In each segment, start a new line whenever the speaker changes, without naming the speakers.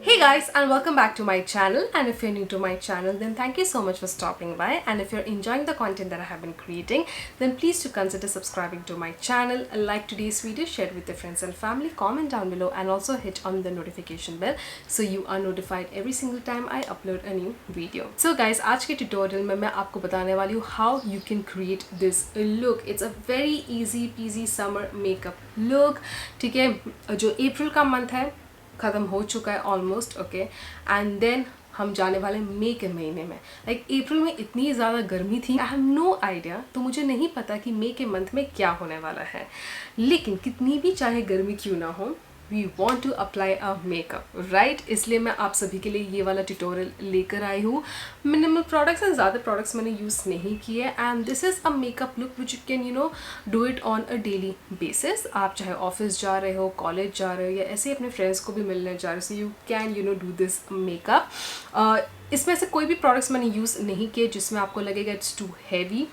Hey guys, and welcome back to my channel. And if you're new to my channel, then thank you so much for stopping by. And if you're enjoying the content that I have been creating, then please do consider subscribing to my channel, like today's video, share it with your friends and family, comment down below, and also hit on the notification bell so you are notified every single time I upload a new video. So guys, आज के tutorial में मैं आपको बताने वाली हूँ how you can create this look. It's a very easy peasy summer makeup look. ठीक है, जो अप्रैल का मंथ है ख़त्म हो चुका है ऑलमोस्ट, ओके, एंड देन हम जाने वाले मई के महीने में. लाइक अप्रैल में इतनी ज़्यादा गर्मी थी, आई हैव नो आइडिया, तो मुझे नहीं पता कि मई के मंथ में क्या होने वाला है. लेकिन कितनी भी चाहे गर्मी क्यों ना हो, we want to apply a makeup, right. इसलिए मैं आप सभी के लिए ये वाला ट्यूटोरियल लेकर आई हूँ. मिनिमल प्रोडक्ट्स एंड ज़्यादा प्रोडक्ट्स मैंने यूज़ नहीं किए, and this is a makeup look which you can do it on a daily basis. आप चाहे ऑफिस जा रहे हो, कॉलेज जा रहे हो, या ऐसे ही अपने फ्रेंड्स को भी मिलने जा रहे हो, so you can do this makeup. इसमें से कोई भी प्रोडक्ट्स मैंने यूज़ नहीं किए जिसमें आपको लगेगा इट्स टू हैवी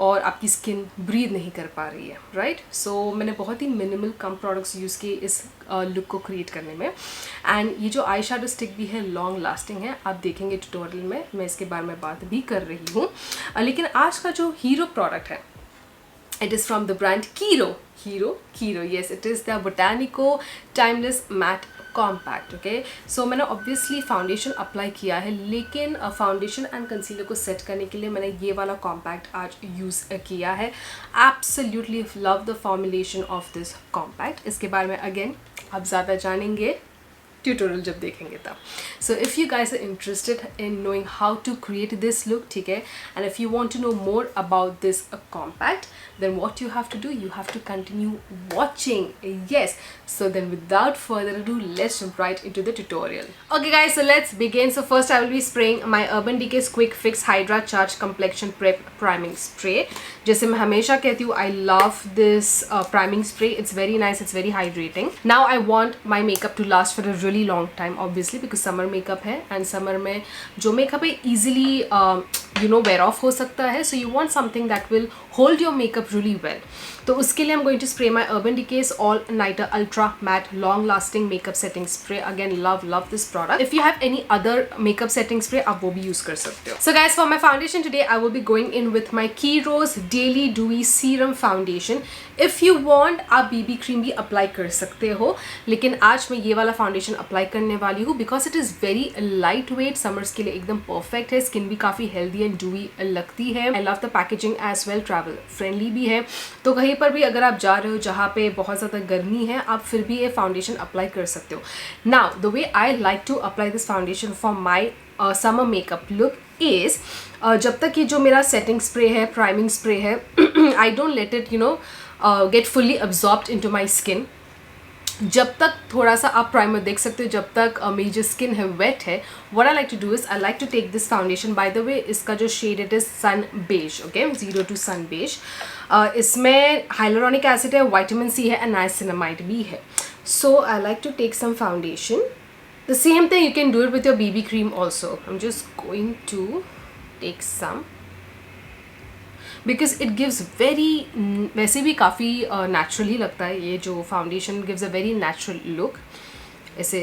और आपकी स्किन ब्रीथ नहीं कर पा रही है, राइट. सो मैंने बहुत ही मिनिमल कम प्रोडक्ट्स यूज़ किए इस लुक को क्रिएट करने में. एंड ये जो आई शेडो स्टिक भी है लॉन्ग लास्टिंग है, आप देखेंगे ट्यूटोरियल में मैं इसके बारे में बात भी कर रही हूँ. लेकिन आज का जो हीरो प्रोडक्ट है, it is from the brand Kiro, yes, it is the Botanico Timeless Matte Compact. Okay, so मैंने obviously फाउंडेशन अप्लाई किया है, लेकिन फाउंडेशन एंड कंसीलर को सेट करने के लिए मैंने ये वाला कॉम्पैक्ट आज यूज़ किया है. Absolutely love the formulation of this compact. इसके बारे में अगेन आप ज़्यादा जानेंगे ट्यूटोरियल जब देखेंगे तब. So if you guys are interested in knowing how to create this look, ठीक है, and if you want to know more about this compact, then what you have to do, you have to continue watching. Yes, so then without further ado, let's jump right into the tutorial. Okay guys, so let's begin. So first I will be spraying my Urban Decay's Quick Fix Hydra Charge Complexion Prep Priming Spray. जैसे मैं हमेशा कहती हूँ, I love this priming spray. It's very nice, it's very hydrating. Now I want my makeup to last for a really long time, obviously, because summer makeup है, and summer में जो makeup है easily wear off हो सकता है. So you want something that will hold your makeup really well. तो उसके लिए I'm going to spray my Urban Decay's All Nighter Ultra Matte Long Lasting Makeup Setting Spray. Again, love this product. If you have any other makeup setting spray, आप वो भी use कर सकते हो. So guys, for my foundation today, I will be going in with my Kiro's Daily Dewy Serum Foundation. If you want, आप BB cream भी apply कर सकते हो, लेकिन आज मैं ये वाला foundation apply करने वाली हूँ because it is very lightweight. Summers के लिए एकदम perfect है. Skin भी काफ़ी healthy and dewy लगती है. I love the packaging as well. Travel friendly भी है. तो कहीं पर भी अगर आप जा रहे हो जहाँ पे बहुत ज़्यादा गर्मी है, आप फिर भी ये फाउंडेशन अप्लाई कर सकते हो. Now the way I like to apply this foundation for my summer makeup look is, जब तक ये जो मेरा सेटिंग स्प्रे है, प्राइमिंग स्प्रे है, I don't let it get fully absorbed into my skin. जब तक थोड़ा सा आप प्राइमर देख सकते हो, जब तक मेरी जो स्किन है वेट है, what I like to do is I like to take this foundation. By the way इसका जो shade it is sun beige, okay, 02 sun beige. इसमें हाइलुरोनिक एसिड है, विटामिन सी है, एंड नाइसिनामाइड भी है. So I like to take some foundation. The same thing you can do it with your BB cream also. I am just going to take some because it gives very, वैसे भी काफ़ी natural ही लगता है ये जो foundation. Gives a very natural look, ऐसे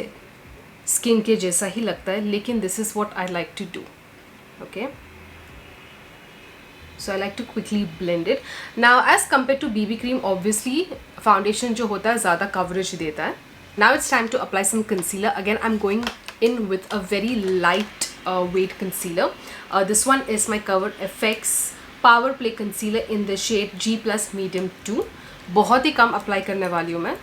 skin के जैसा ही लगता है, लेकिन this is what I like to do. Okay, so I like to quickly blend it. Now as compare to BB cream, obviously foundation जो होता है ज़्यादा कवरेज देता है. Now it's time to apply some concealer. Again I am going in with a very light weight concealer. This one is my cover FX Power Play Concealer in the shade G+ Medium 2. बहुत ही कम apply करने वाली हूँ मैं.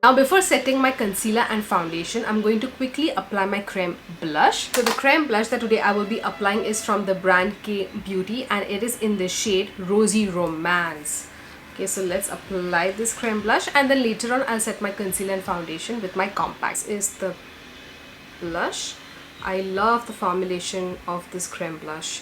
Now before setting my concealer and foundation, I'm going to quickly apply my creme blush. So the creme blush that today I will be applying is from the brand K Beauty, and it is in the shade Rosy Romance. Okay, so let's apply this creme blush, and then later on I'll set my concealer and foundation with my compact. This is the blush. I love the formulation of this creme blush.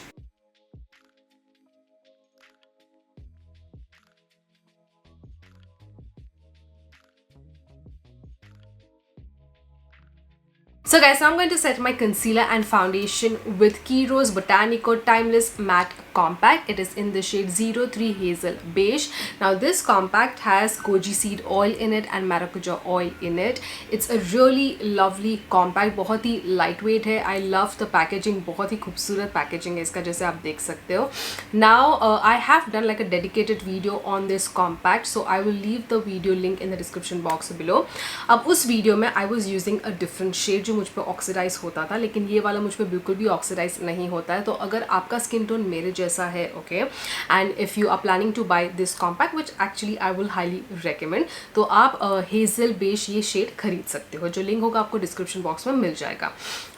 So guys, now I'm going to set my concealer and foundation with Kiro's Botanico Timeless Matte Compact. It is in the shade 03 Hazel Beige. Now this compact has goji seed oil in it and maracuja oil in it. It's a really lovely compact, बहुत ही lightweight है. I love the packaging, बहुत ही खूबसूरत packaging है इसका, जैसे आप देख सकते हो. Now I have done like a dedicated video on this compact, so I will leave the video link in the description box below. अब उस video में I was using a different shade जो मुझ पे ऑक्सीडाइज होता था, लेकिन ये वाला मुझ पे बिल्कुल भी ऑक्सीडाइज नहीं होता है. तो अगर आपका स्किन टोन मेरे जैसा है, okay, and if you are planning to buy this compact which actually I will highly recommend, तो आप हेजल बेज ये शेड खरीद सकते हो. जो लिंक होगा आपको डिस्क्रिप्शन बॉक्स में मिल जाएगा.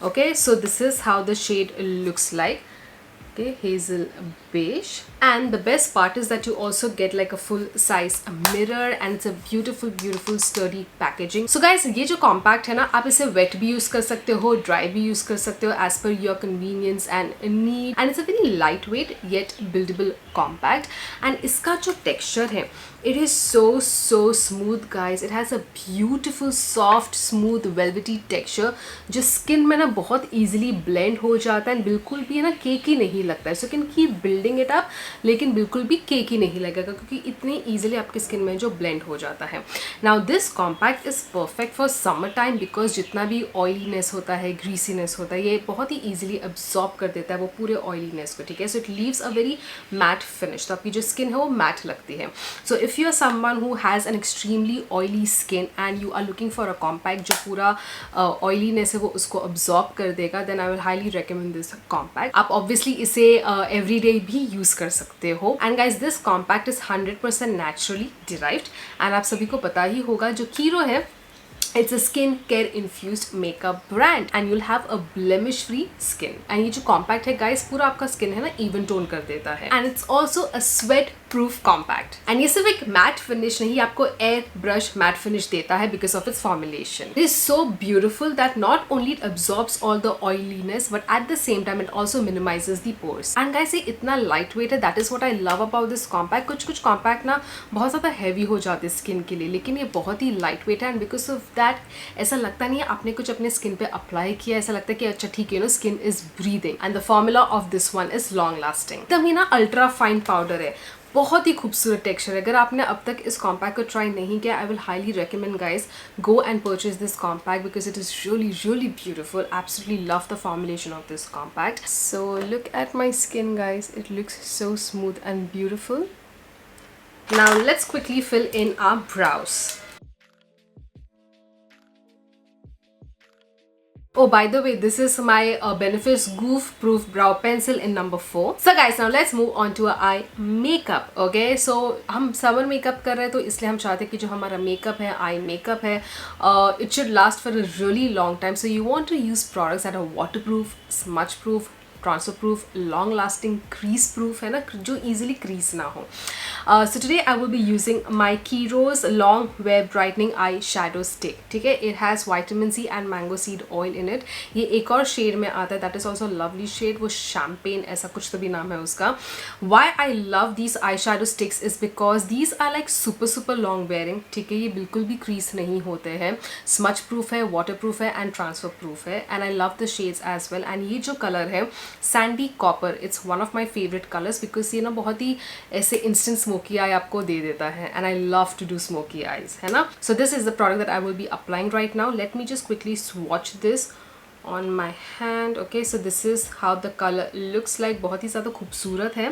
Okay, so this is how the shade looks like. Okay, hazel beige, and the best part is that you also get like a full size mirror, and it's a beautiful sturdy packaging. So guys, ये जो compact है ना, आप इसे wet भी use कर सकते हो, dry भी use कर सकते हो as per your convenience and need, and it's a very lightweight yet buildable compact. and इसका जो texture है, it is so smooth guys. It has a beautiful soft smooth velvety texture जो skin में ना बहुत easily blend हो जाता है, बिल्कुल भी है ना केकी नहीं लगता है. So you can keep building it up, लेकिन बिल्कुल भी केकी नहीं लगेगा क्योंकि इतने easily आपके skin में जो blend हो जाता है. Now this compact is perfect for summer time because जितना भी oiliness होता है, greasiness होता है, ये बहुत ही easily absorb कर देता है वो पूरे oiliness को, ठीक है. So it leaves a very matte finish. तो आपकी जो skin है वो matte लगती है. So if you are someone who has an extremely oily skin and you are looking for a compact जो पूरा oiliness है वो उसको absorb कर देगा, then I will highly recommend this compact. आप obviously इसे everyday भी use कर सकते हो. And guys, this compact is 100% naturally derived, and आप सभी को पता ही होगा जो Kiro है, it's a skin care infused makeup brand and you'll have a blemish free skin. and ये जो compact है guys, पूरा आपका skin है ना even tone कर देता है. and it's also a sweat proof compact. and ये सिर्फ एक matte finish नहीं, आपको air brush matte finish देता है because of its formulation. It is so beautiful that not only it absorbs all the oiliness but at the same time it also minimizes the pores. and guys, ये इतना lightweight है, that is what I love about this compact. कुछ compact ना बहुत ज़्यादा heavy हो जाते हैं skin के लिए, लेकिन ये बहुत ही lightweight है, and because of that ऐसा लगता नहीं है आपने कुछ अपने स्किन पे अप्लाई किया, ऐसा लगता है कि अच्छा ठीक है, no skin is breathing. And the formula of this one is long lasting. एकदम ही ना अल्ट्रा फाइन पाउडर है, बहुत ही खूबसूरत टेक्सचर है. अगर आपने अब तक इस कॉम्पैक्ट को ट्राई नहीं किया, I will highly recommend guys, go and purchase this compact because it is really beautiful. Absolutely love the formulation of this compact. So look at my skin guys, it looks so smooth and beautiful. Now let's quickly fill in our brows. Oh, by the way, this is my Benefits Goof Proof Brow Pencil in number 4. So guys, now let's move on to our eye makeup. Okay, so हम summer makeup कर रहे हैं, तो इसलिए हम चाहते हैं कि जो हमारा makeup है, eye makeup है, it should last for a really long time. So you want to use products that are waterproof, smudge proof, transfer proof, long lasting, crease proof है ना, जो easily crease ना हो. So today I will be using my Kiro's long wear brightening eyeshadow stick. ठीक है, it has vitamin C and mango seed oil in it. ये एक और shade में आता है, that is also lovely shade, वो champagne ऐसा कुछ तो भी नाम है उसका. Why I love these eyeshadow sticks is because these are like super long wearing. ठीक है, ये बिल्कुल भी crease नहीं होते हैं, smudge proof है, waterproof है and transfer proof है, and I love the shades as well. and ये जो color है Sandy Copper, it's one of my favorite colors because ये ना बहुत ही ऐसे instant smoky eye आपको दे देता है, and I love to do smoky eyes, है ना. So this is the product that I will be applying right now. Let me just quickly swatch this on my hand. Okay, so this is how the color looks like. बहुत ही ज़्यादा खूबसूरत है.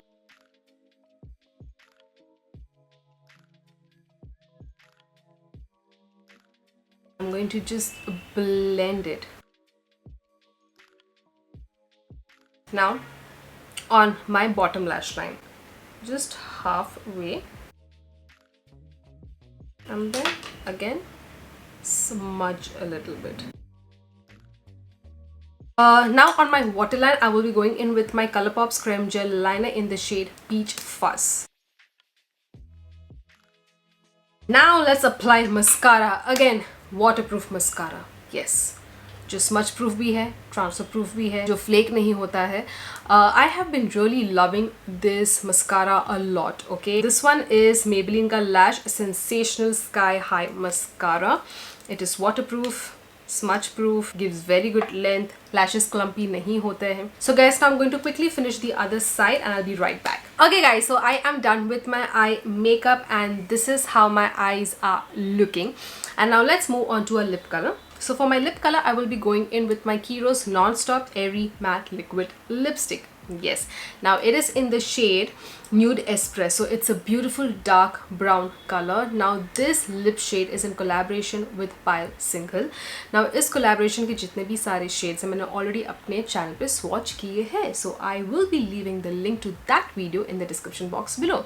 I'm going to just blend it. Now on my bottom lash line, just halfway, and then again smudge a little bit. Now on my waterline, I will be going in with my ColourPop's Creme Gel Liner in the shade Peach Fuzz. Now let's apply mascara. Again, waterproof mascara. Yes, जो smudge proof भी है, transfer proof भी है, जो flake नहीं होता है. I have been really loving this mascara a lot. Okay, this one is Maybelline का Lash Sensational Sky High Mascara. It is waterproof, smudge proof, gives very good length, lashes clumpy nahi hote hain. So guys, now I'm going to quickly finish the other side and I'll be right back. Okay guys, so I am done with my eye makeup and this is how my eyes are looking. And now let's move on to a lip color. So for my lip color, I will be going in with my Kiro's Non-Stop Airy Matte Liquid Lipstick. Yes, now it is in the shade Nude Espresso. It's a beautiful dark brown color. Now this lip shade is in collaboration with Pile Single. Now इस collaboration के जितने भी सारे shades हैं मैंने already अपने channel पे swatch किए हैं. So I will be leaving the link to that video in the description box below.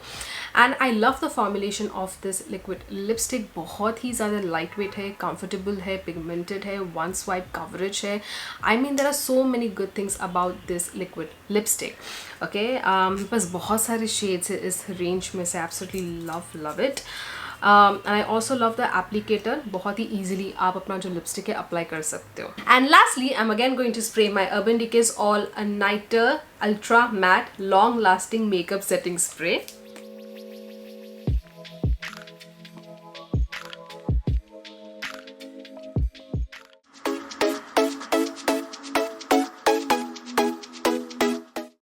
And I love the formulation of this liquid lipstick. बहुत ही ज़्यादा lightweight है, comfortable है, pigmented है, one swipe coverage है. I mean there are so many good things about this liquid lipstick. Okay, बस बहुत सारे shades है इस range में से. Absolutely love it. And I also love the applicator. बहुत ही easily आप अपना जो lipstick है apply कर सकते हो. And lastly, I'm again going to spray my Urban Decay's All Nighter Ultra Matte Long Lasting Makeup Setting Spray.